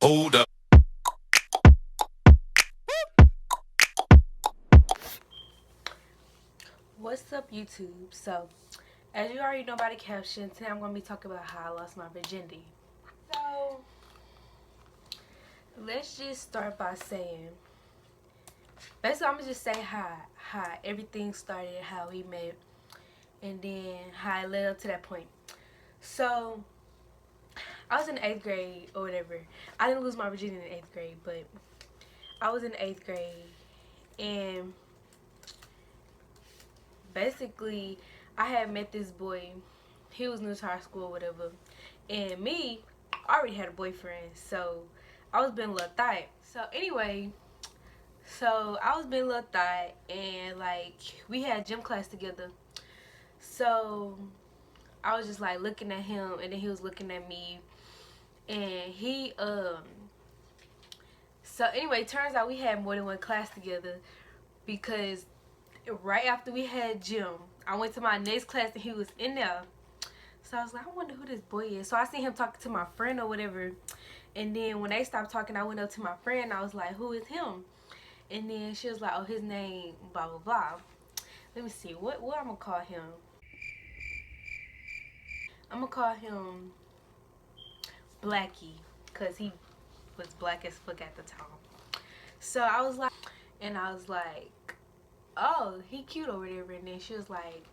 Hold up. What's up, YouTube? So, as you already know by the caption, today I'm going to be talking about how I lost my virginity. So, let's just start by saying, basically, I'm going to just say how everything started, how we met, and then how it led up to that point. So, I was in the 8th grade or whatever. I didn't lose my virginity in the 8th grade, but I was in the 8th grade, and basically, I had met this boy. He was new to our school or whatever. And me, I already had a boyfriend, so I was being a little thot. So anyway, so I was being a little thot, and like we had gym class together. So I was just like looking at him, and then he was looking at me, and he. So anyway, turns out we had more than one class together because right after we had gym, I went to my next class and he was in there. So I was like, I wonder who this boy is. So I seen him talking to my friend or whatever. And then when they stopped talking, I went up to my friend and I was like, who is him? And then she was like, oh, his name, blah, blah, blah. Let me see. What I'm going to call him? I'm going to call him Blackie because he was black as fuck at the time. So I was like, oh, he cute over there. And then she was like,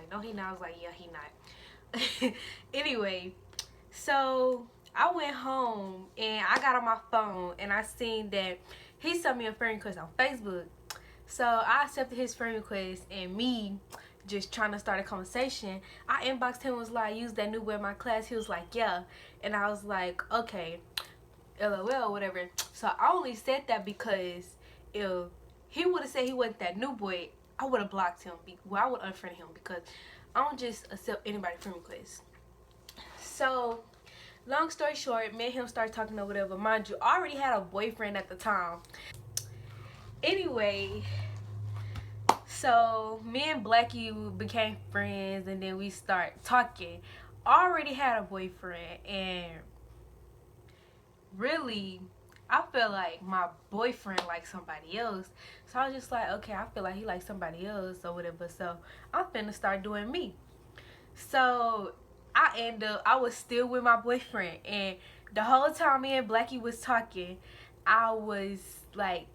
no, he not. I was like, yeah, he not. Anyway, so I went home and I got on my phone and I seen that he sent me a friend request on Facebook. So I accepted his friend request, and me just trying to start a conversation, I inboxed him, was like, use that new boy in my class. He was like, yeah. And I was like, okay, LOL, whatever. So I only said that because if he would have said he wasn't that new boy, I would have blocked him. Well, I would unfriend him because I don't just accept anybody friend request. So long story short, me and him started talking or whatever. Mind you, I already had a boyfriend at the time. Anyway, so me and Blackie became friends, and then we start talking. I already had a boyfriend, and really, I feel like my boyfriend liked somebody else. So I was just like, okay, I feel like he likes somebody else or whatever. So I'm finna start doing me. So I was still with my boyfriend, and the whole time me and Blackie was talking, I was like,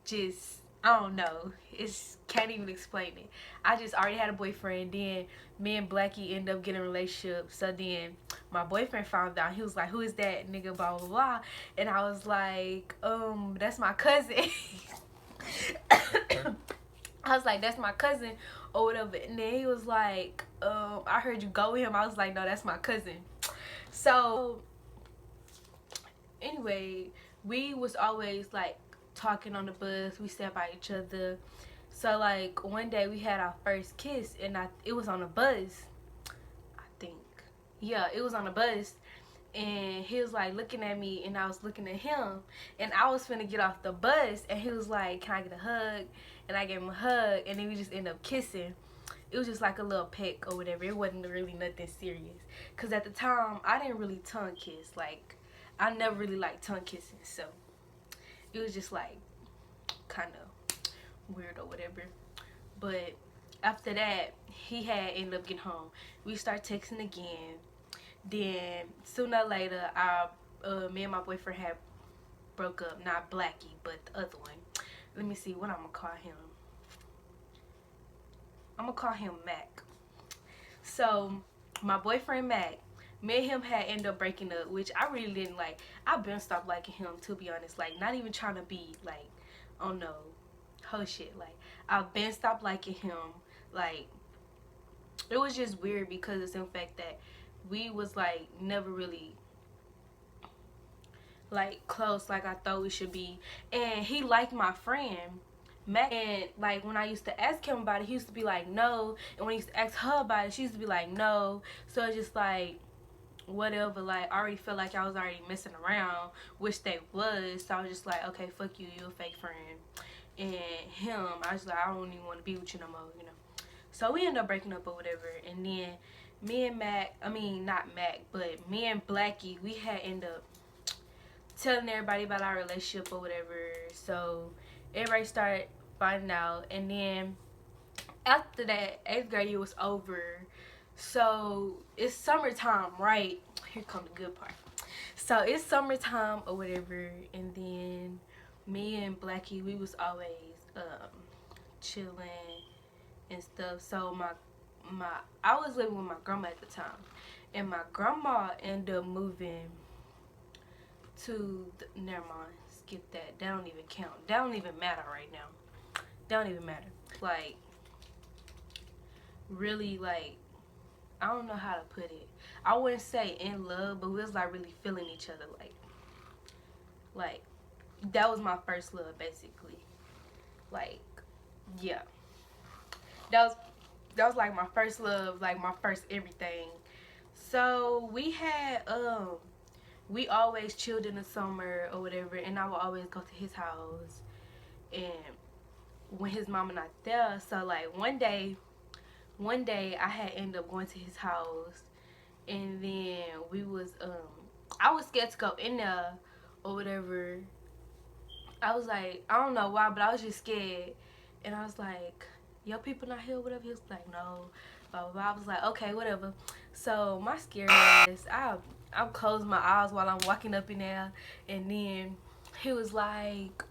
just, I don't know, it's can't even explain it. I just already had a boyfriend. Then me and Blackie ended up getting a relationship. So then my boyfriend found out. He was like, who is that nigga, blah blah blah. And I was like, that's my cousin. I was like, that's my cousin or whatever. And then he was like, I heard you go with him. I was like, no, that's my cousin. So anyway, we was always like talking on the bus. We sat by each other. So like one day we had our first kiss, and it was on a bus, I think. Yeah, it was on a bus. And he was like looking at me, and I was looking at him, and I was finna get off the bus, and he was like, can I get a hug? And I gave him a hug, and then we just ended up kissing. It was just like a little peck or whatever. It wasn't really nothing serious, because at the time I didn't really tongue kiss. Like, I never really liked tongue kissing, so it was just like kind of weird or whatever. But after that, he had ended up getting home. We started texting again. Then sooner or later, me and my boyfriend had broke up. Not Blackie, but the other one. Let me see what I'm gonna call him. I'm gonna call him Mac. So my boyfriend Mac, me and him had ended up breaking up, which I really didn't like. I've been stopped liking him, to be honest. Like, not even trying to be like, oh no, whole shit. Like, I've been stopped liking him. Like, it was just weird because it's in fact that we was like never really like close like I thought we should be. And he liked my friend Mac, and like when I used to ask him about it, he used to be like no, and when I used to ask her about it, she used to be like no. So it's just like whatever. Like, I already felt like I was already messing around, which they was. So I was just like, okay, fuck you, you a fake friend. And him, I was like, I don't even want to be with you no more, you know. So we ended up breaking up or whatever. And then me and Mac, I mean not Mac, but me and Blackie, we had ended up telling everybody about our relationship or whatever. So everybody started finding out, and then after that 8th grade year was over. So it's summertime, right? Here comes the good part. So it's summertime or whatever, and then me and Blackie, we was always chilling and stuff. So my I was living with my grandma at the time, and my grandma ended up moving to never mind, skip that. That don't even count. That don't even matter right now. That don't even matter. Like, really, like, I don't know how to put it. I wouldn't say in love, but we was like really feeling each other. Like that was my first love, basically. Like, yeah, that was like my first love, like my first everything. So we always chilled in the summer or whatever, and I would always go to his house, and when his mama not there, so like one day I had ended up going to his house, and then we was I was scared to go in there or whatever. I was like, I don't know why, but I was just scared, and I was like, your people not here, whatever. He was like, no, blah blah blah. I was like, okay, whatever. So my scary ass, I closed my eyes while I'm walking up in there, and then he was like,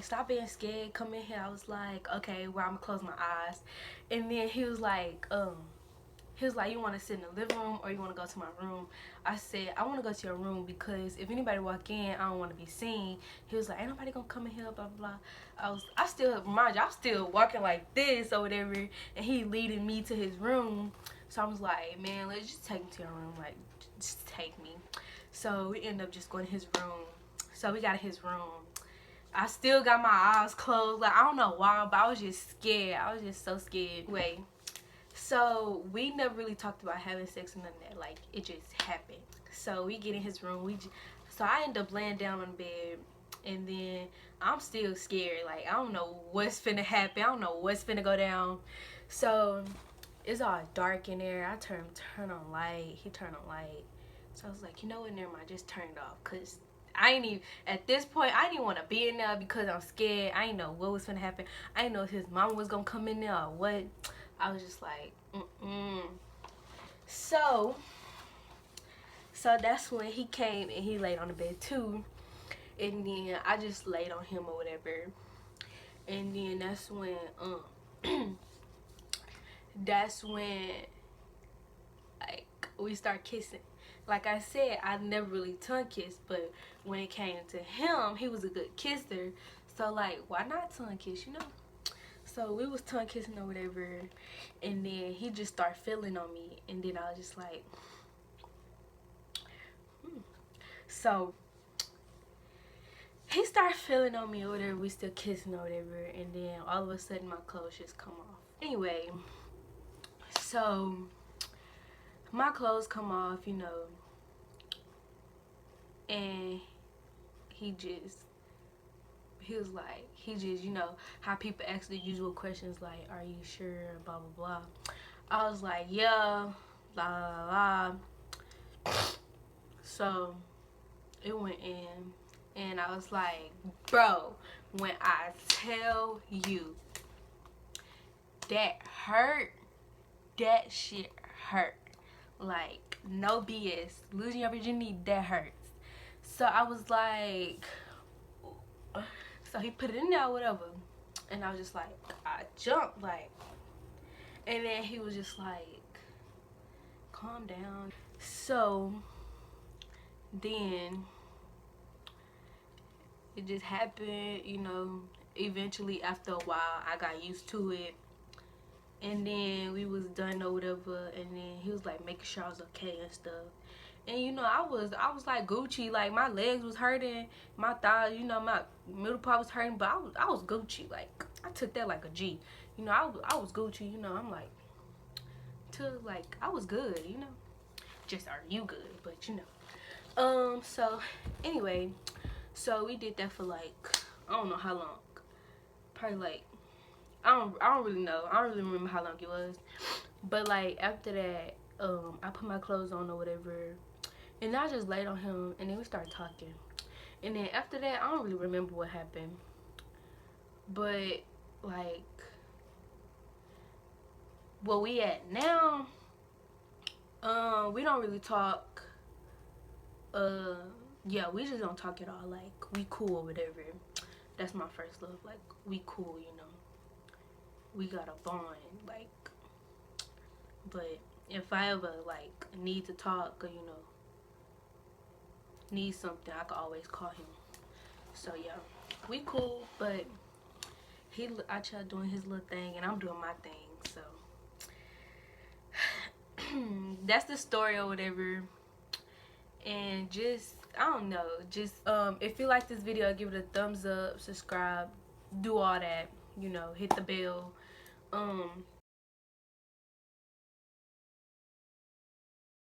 stop being scared, come in here. I was like, okay, well, I'm gonna close my eyes. And then he was like, you want to sit in the living room or you want to go to my room? I said, I want to go to your room because if anybody walk in, I don't want to be seen. He was like, ain't nobody gonna come in here, blah blah blah. I still, mind you, I'm still walking like this or whatever, and he leading me to his room. So I was like, man, let's just take me to your room, like, just take me. So we ended up just going to his room. So we got in his room. I still got my eyes closed. Like, I don't know why, but I was just scared. I was just so scared. Wait. So we never really talked about having sex or none of that. Like, it just happened. So we get in his room. So I end up laying down on the bed, and then I'm still scared. Like, I don't know what's finna happen. I don't know what's finna go down. So it's all dark in there. I turn on light. He turned on light. So I was like, you know what? Never mind. Just turn it off, cause I ain't even, at this point, I didn't want to be in there because I'm scared. I didn't know what was going to happen. I didn't know if his mama was going to come in there or what. I was just like, So that's when he came and he laid on the bed too. And then I just laid on him or whatever. And then that's when, like, we start kissing. Like I said, I never really tongue kissed, but when it came to him, he was a good kisser. So like, why not tongue kiss, you know? So we was tongue kissing or whatever, and then he just started feeling on me, and then I was just like, So he started feeling on me or whatever. We still kissing or whatever, and then all of a sudden my clothes just come off. Anyway, so my clothes come off, you know, and he just, you know, how people ask the usual questions like, are you sure, blah, blah, blah. I was like, yeah, blah, blah, blah. So it went in, and I was like, bro, when I tell you that hurt, that shit hurt. Like, no BS. Losing your virginity, that hurts. So I was like, so he put it in there, whatever. And I was just like, I jumped, like. And then he was just like, calm down. So then it just happened, you know. Eventually, after a while, I got used to it. And then we was done or whatever. And then he was like making sure I was okay and stuff. And you know, I was like Gucci. Like, my legs was hurting, my thighs, you know, my middle part was hurting, but I was Gucci. Like, I took that like a G. You know, I was Gucci. You know, I'm like, I was good. You know, just, are you good? But you know, so anyway, so we did that for like, I don't know how long. Probably like, I don't really know. I don't really remember how long it was. But like, after that, I put my clothes on or whatever. And I just laid on him, and then we started talking. And then after that, I don't really remember what happened. But, like, where we at now, we don't really talk. Uh, yeah, we just don't talk at all. Like, we cool or whatever. That's my first love. Like, we cool, you know. We got a bond. Like, but if I ever, like, need to talk or, you know, need something, I could always call him. So, yeah, we cool, but I try doing his little thing, and I'm doing my thing. So, that's the story or whatever. And just, I don't know, just if you like this video, give it a thumbs up, subscribe, do all that, you know, hit the bell.